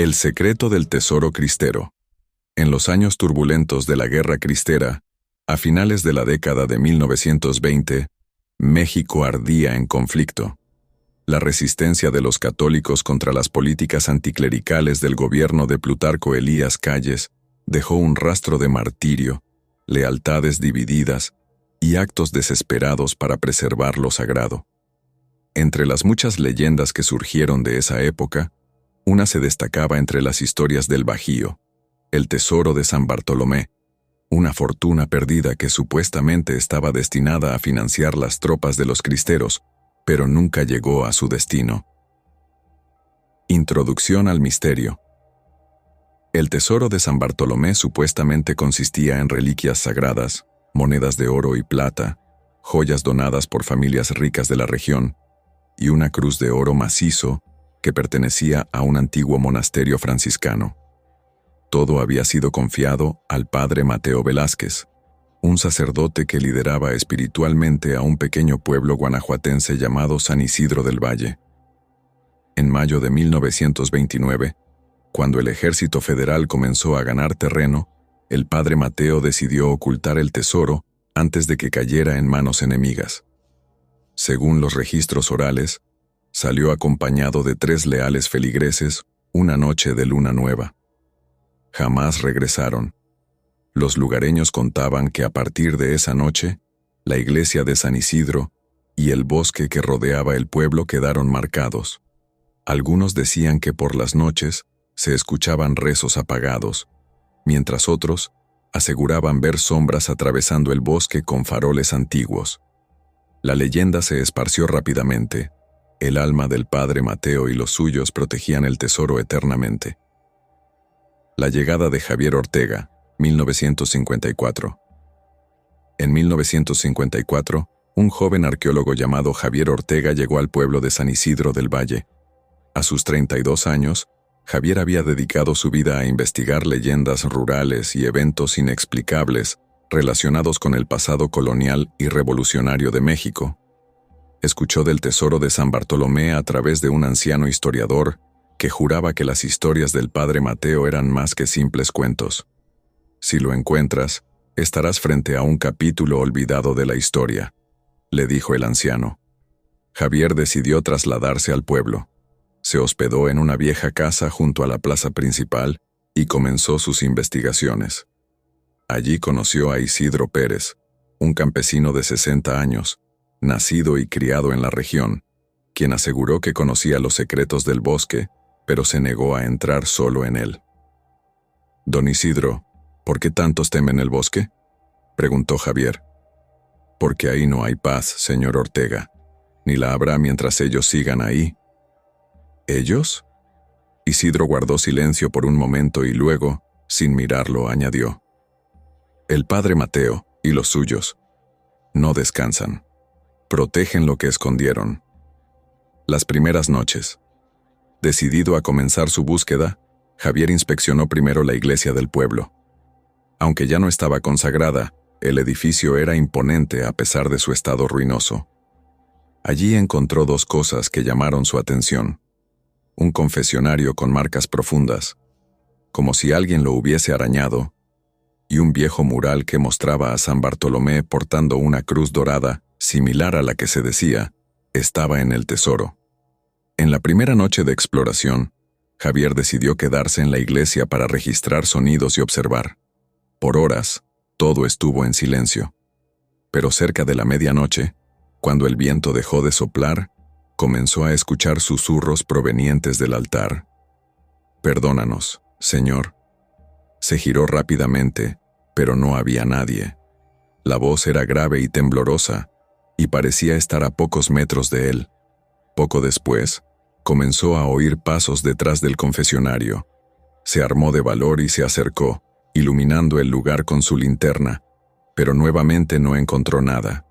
El secreto del tesoro cristero. En los años turbulentos de la Guerra Cristera, a finales de la década de 1920, México ardía en conflicto. La resistencia de los católicos contra las políticas anticlericales del gobierno de Plutarco Elías Calles dejó un rastro de martirio, lealtades divididas y actos desesperados para preservar lo sagrado. Entre las muchas leyendas que surgieron de esa época, una se destacaba entre las historias del Bajío, el tesoro de San Bartolomé, una fortuna perdida que supuestamente estaba destinada a financiar las tropas de los cristeros, pero nunca llegó a su destino. Introducción al misterio. El tesoro de San Bartolomé supuestamente consistía en reliquias sagradas, monedas de oro y plata, joyas donadas por familias ricas de la región, y una cruz de oro macizo que pertenecía a un antiguo monasterio franciscano. Todo había sido confiado al padre Mateo Velázquez, un sacerdote que lideraba espiritualmente a un pequeño pueblo guanajuatense llamado San Isidro del Valle. En mayo de 1929, cuando el ejército federal comenzó a ganar terreno, el padre Mateo decidió ocultar el tesoro antes de que cayera en manos enemigas. Según los registros orales, salió acompañado de 3 leales feligreses una noche de luna nueva. Jamás regresaron. Los lugareños contaban que a partir de esa noche, la iglesia de San Isidro y el bosque que rodeaba el pueblo quedaron marcados. Algunos decían que por las noches se escuchaban rezos apagados, mientras otros aseguraban ver sombras atravesando el bosque con faroles antiguos. La leyenda se esparció rápidamente. El alma del padre Mateo y los suyos protegían el tesoro eternamente. La llegada de Javier Ortega, 1954. En 1954, un joven arqueólogo llamado Javier Ortega llegó al pueblo de San Isidro del Valle. A sus 32 años, Javier había dedicado su vida a investigar leyendas rurales y eventos inexplicables relacionados con el pasado colonial y revolucionario de México. Escuchó del tesoro de San Bartolomé a través de un anciano historiador que juraba que las historias del padre Mateo eran más que simples cuentos. Si lo encuentras, estarás frente a un capítulo olvidado de la historia, le dijo el anciano. Javier decidió trasladarse al pueblo. Se hospedó en una vieja casa junto a la plaza principal y comenzó sus investigaciones. Allí conoció a Isidro Pérez, un campesino de 60 años, nacido y criado en la región, quien aseguró que conocía los secretos del bosque, pero se negó a entrar solo en él. «Don Isidro, ¿por qué tantos temen el bosque?», preguntó Javier. «Porque ahí no hay paz, señor Ortega, ni la habrá mientras ellos sigan ahí». «¿Ellos?». Isidro guardó silencio por un momento y luego, sin mirarlo, añadió: «El padre Mateo y los suyos no descansan. Protegen lo que escondieron». Las primeras noches. Decidido a comenzar su búsqueda, Javier inspeccionó primero la iglesia del pueblo. Aunque ya no estaba consagrada, el edificio era imponente a pesar de su estado ruinoso. Allí encontró 2 cosas que llamaron su atención: un confesionario con marcas profundas, como si alguien lo hubiese arañado, y un viejo mural que mostraba a San Bartolomé portando una cruz dorada, similar a la que se decía estaba en el tesoro. En la primera noche de exploración, Javier decidió quedarse en la iglesia para registrar sonidos y observar. Por horas, todo estuvo en silencio. Pero cerca de la medianoche, cuando el viento dejó de soplar, comenzó a escuchar susurros provenientes del altar. «Perdónanos, Señor». Se giró rápidamente, pero no había nadie. La voz era grave y temblorosa, y parecía estar a pocos metros de él. Poco después, comenzó a oír pasos detrás del confesionario. Se armó de valor y se acercó, iluminando el lugar con su linterna, pero nuevamente no encontró nada.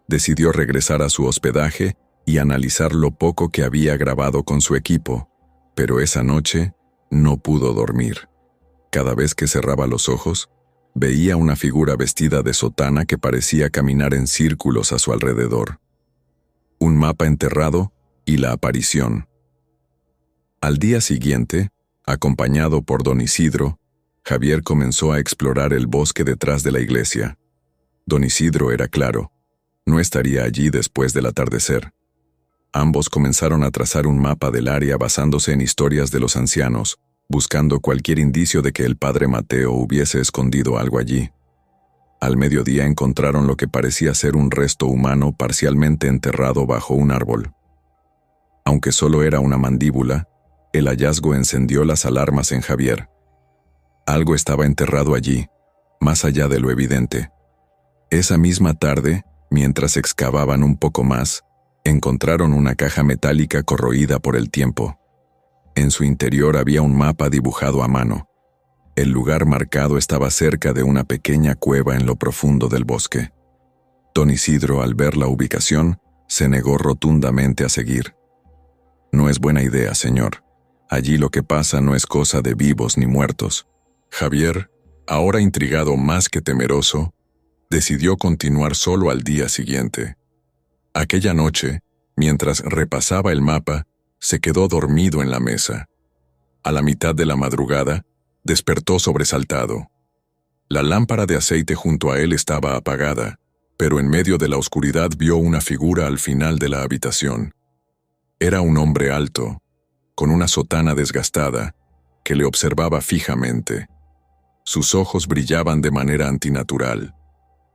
Decidió regresar a su hospedaje y analizar lo poco que había grabado con su equipo, pero esa noche no pudo dormir. Cada vez que cerraba los ojos, veía una figura vestida de sotana que parecía caminar en círculos a su alrededor. Un mapa enterrado y la aparición. Al día siguiente, Acompañado por don Isidro, Javier comenzó a explorar el bosque detrás de la iglesia. Don Isidro era claro, no estaría allí después del atardecer. Ambos comenzaron a trazar un mapa del área basándose en historias de los ancianos, buscando cualquier indicio de que el padre Mateo hubiese escondido algo allí. Al mediodía encontraron lo que parecía ser un resto humano parcialmente enterrado bajo un árbol. Aunque solo era una mandíbula, el hallazgo encendió las alarmas en Javier. Algo estaba enterrado allí, más allá de lo evidente. Esa misma tarde, mientras excavaban un poco más, encontraron una caja metálica corroída por el tiempo. En su interior había un mapa dibujado a mano. El lugar marcado estaba cerca de una pequeña cueva en lo profundo del bosque. Don Isidro, al ver la ubicación, se negó rotundamente a seguir. «No es buena idea, señor. Allí lo que pasa no es cosa de vivos ni muertos». Javier, ahora intrigado más que temeroso, decidió continuar solo al día siguiente. Aquella noche, mientras repasaba el mapa, se quedó dormido en la mesa. A la mitad de la madrugada, despertó sobresaltado. La lámpara de aceite junto a él estaba apagada, pero en medio de la oscuridad vio una figura al final de la habitación. Era un hombre alto, con una sotana desgastada, que le observaba fijamente. Sus ojos brillaban de manera antinatural.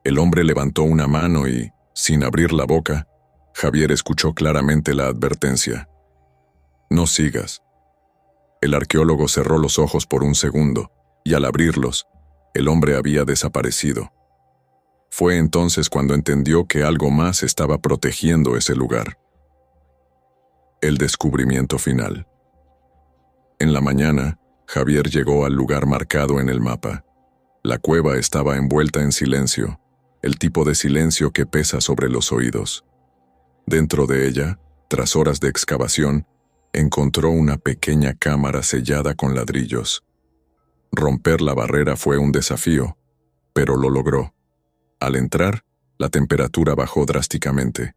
El hombre levantó una mano y, sin abrir la boca, Javier escuchó claramente la advertencia. «No sigas». El arqueólogo cerró los ojos por un segundo, y al abrirlos, el hombre había desaparecido. Fue entonces cuando entendió que algo más estaba protegiendo ese lugar. El descubrimiento final. En la mañana, Javier llegó al lugar marcado en el mapa. La cueva estaba envuelta en silencio, el tipo de silencio que pesa sobre los oídos. Dentro de ella, tras horas de excavación, encontró una pequeña cámara sellada con ladrillos. Romper la barrera fue un desafío, pero lo logró. Al entrar, la temperatura bajó drásticamente.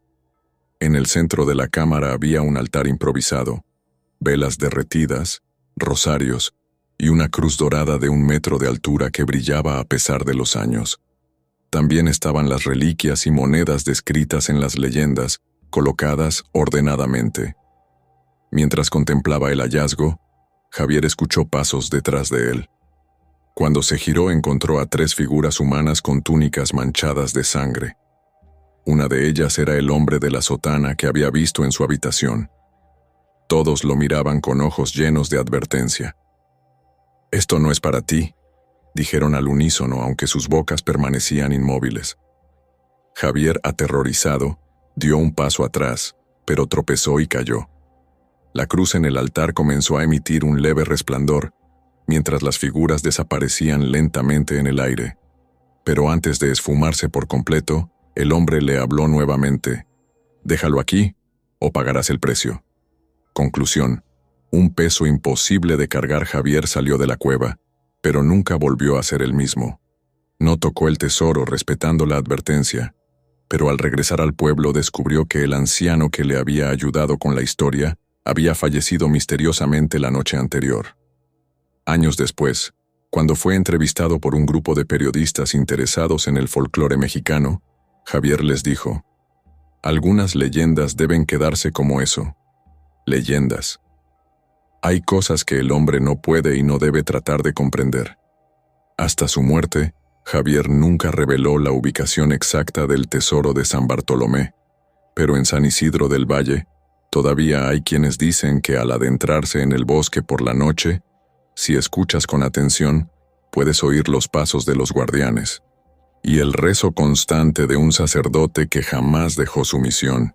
En el centro de la cámara había un altar improvisado, velas derretidas, rosarios y una cruz dorada de 1 metro de altura que brillaba a pesar de los años. También estaban las reliquias y monedas descritas en las leyendas, colocadas ordenadamente. Mientras contemplaba el hallazgo, Javier escuchó pasos detrás de él. Cuando se giró encontró a 3 figuras humanas con túnicas manchadas de sangre. Una de ellas era el hombre de la sotana que había visto en su habitación. Todos lo miraban con ojos llenos de advertencia. «Esto no es para ti», dijeron al unísono, aunque sus bocas permanecían inmóviles. Javier, aterrorizado, dio un paso atrás, pero tropezó y cayó. La cruz en el altar comenzó a emitir un leve resplandor, mientras las figuras desaparecían lentamente en el aire. Pero antes de esfumarse por completo, el hombre le habló nuevamente. «Déjalo aquí, o pagarás el precio». Conclusión: un peso imposible de cargar. Javier salió de la cueva, pero nunca volvió a ser el mismo. No tocó el tesoro respetando la advertencia, pero al regresar al pueblo descubrió que el anciano que le había ayudado con la historia había fallecido misteriosamente la noche anterior. Años después, cuando fue entrevistado por un grupo de periodistas interesados en el folclore mexicano, Javier les dijo: «Algunas leyendas deben quedarse como eso, leyendas. Hay cosas que el hombre no puede y no debe tratar de comprender». Hasta su muerte, Javier nunca reveló la ubicación exacta del tesoro de San Bartolomé, pero en San Isidro del Valle, todavía hay quienes dicen que al adentrarse en el bosque por la noche, si escuchas con atención, puedes oír los pasos de los guardianes y el rezo constante de un sacerdote que jamás dejó su misión.